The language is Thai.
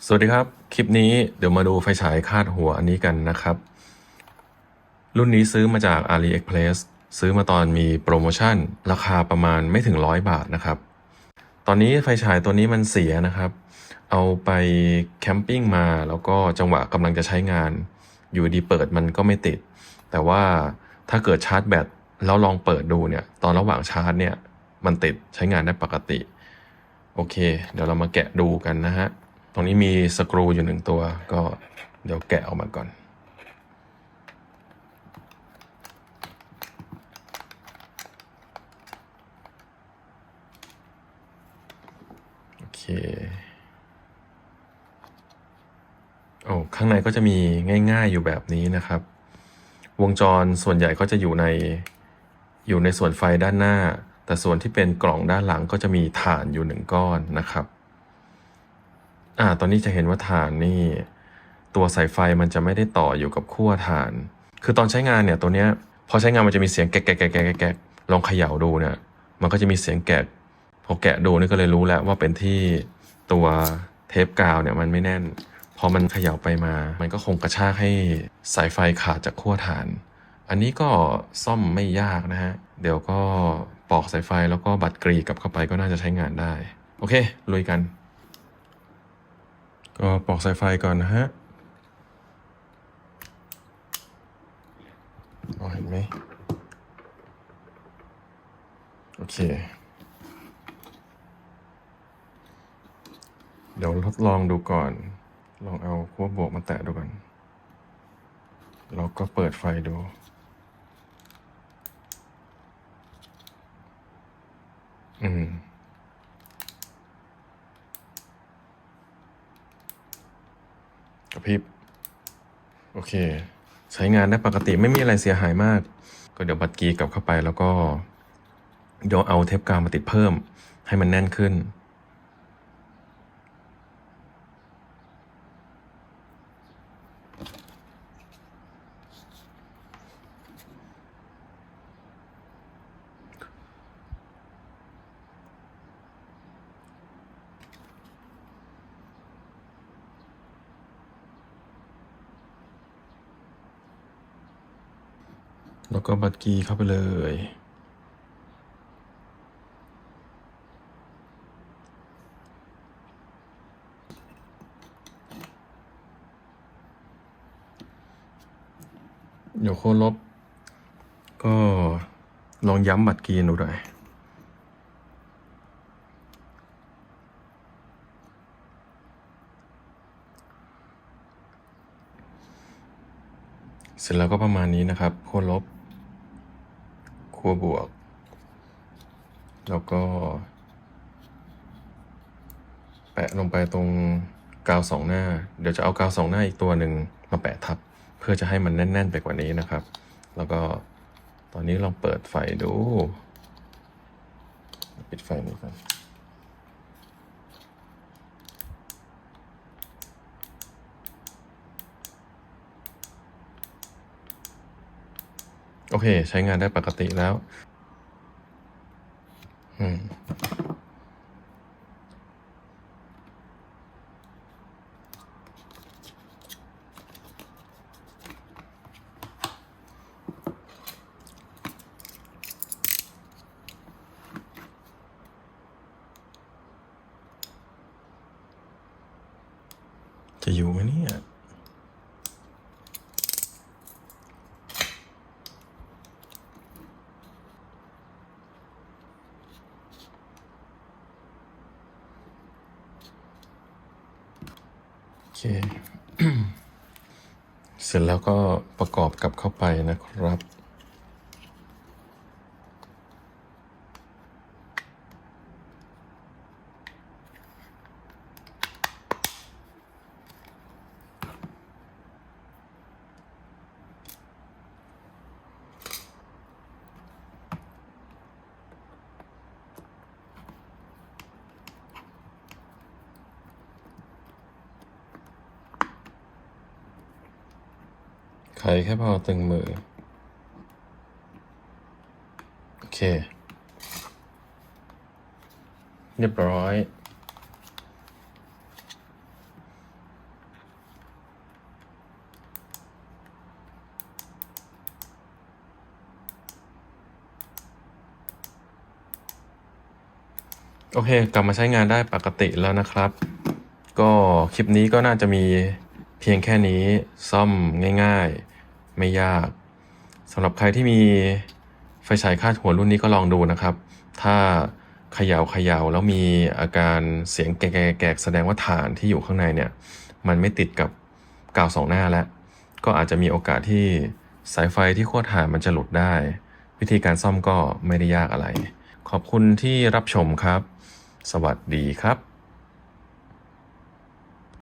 สวัสดีครับคลิปนี้เดี๋ยวมาดูไฟฉายคาดหัวอันนี้กันนะครับรุ่นนี้ซื้อมาจาก AliExpress ซื้อมาตอนมีโปรโมชั่นราคาประมาณไม่ถึง100 บาทนะครับตอนนี้ไฟฉายตัวนี้มันเสียนะครับเอาไปแคมปิ้งมาแล้วก็จังหวะกำลังจะใช้งานอยู่ดีเปิดมันก็ไม่ติดแต่ว่าถ้าเกิดชาร์จแบตแล้วลองเปิดดูเนี่ยตอนระหว่างชาร์จเนี่ยมันติดใช้งานได้ปกติโอเคเดี๋ยวเรามาแกะดูกันนะฮะตรงนี้มีสกรูอยู่1 ตัวก็เดี๋ยวแกะออกมาก่อนโอเคโอ้ข้างในก็จะมีง่ายๆอยู่แบบนี้นะครับวงจรส่วนใหญ่ก็จะอยู่ในส่วนไฟด้านหน้าแต่ส่วนที่เป็นกล่องด้านหลังก็จะมีถ่านอยู่1 ก้อนนะครับตอนนี้จะเห็นว่าถ่านนี่ตัวสายไฟมันจะไม่ได้ต่ออยู่กับขั้วถ่านคือตอนใช้งานเนี่ยตัวเนี้ยพอใช้งานมันจะมีเสียงแกะแกะแกะแกะแกะลองเขย่าดูเนี่ยมันก็จะมีเสียงแกะพอแกะดูนี่ก็เลยรู้แล้วว่าเป็นที่ตัวเทปกาวเนี่ยมันไม่แน่นพอมันเขย่าไปมามันก็คงกระชากให้สายไฟขาดจากขั้วถ่านอันนี้ก็ซ่อมไม่ยากนะฮะเดี๋ยวก็ปอกสายไฟแล้วก็บัดกรีกลับเข้าไปก็น่าจะใช้งานได้โอเคลุยกันก็ปอกสายไฟก่อนนะฮะเห็นไหมโอเคเดี๋ยวทดลองดูก่อนลองเอาขั้วบวกมาแตะดูก่อนแล้วก็เปิดไฟดูกระพริบโอเคใช้งานได้ปกติไม่มีอะไรเสียหายมากก็เดี๋ยวบัดกีกลับเข้าไปแล้วก็เดี๋ยวเอาเทปกาวมาติดเพิ่มให้มันแน่นขึ้นแล้วก็บัดกีเข้าไปเลยเดี๋ยวโค้ดลบก็ลองย้ำบัดกีดูหน่อยเสร็จแล้วก็ประมาณนี้นะครับโค้ดลบขั้วบวกแล้วก็แปะลงไปตรงกาว2 หน้าเดี๋ยวจะเอากาว2 หน้าอีกตัวหนึ่งมาแปะทับเพื่อจะให้มันแน่นๆไปกว่านี้นะครับแล้วก็ตอนนี้ลองเปิดไฟดูปิดไฟนี้ก่อนโอเคใช้งานได้ปกติแล้วจะอยู่ไหมเนี่ยโอเค เสร็จแล้วก็ประกอบกับเข้าไปนะครับไขแค่พอตึงมือโอเคเรียบร้อย โอเค กลับมาใช้งานได้ปกติแล้วนะครับ ก็คลิปนี้ก็น่าจะมีเพียงแค่นี้ซ่อมง่ายๆ ไม่ยากสำหรับใครที่มีไฟฉายคาดหัวรุ่นนี้ก็ลองดูนะครับ ถ้าเขย่าแล้วมีอาการเสียงแกกๆแสดงว่าฐานที่อยู่ข้างในเนี่ยมันไม่ติดกับกาวสองหน้าแล้ว ก็อาจจะมีโอกาสที่สายไฟที่ขั้วถ่านมันจะหลุดได้ วิธีการซ่อมก็ไม่ได้ยากอะไร ขอบคุณที่รับชมครับ สวัสดีครับ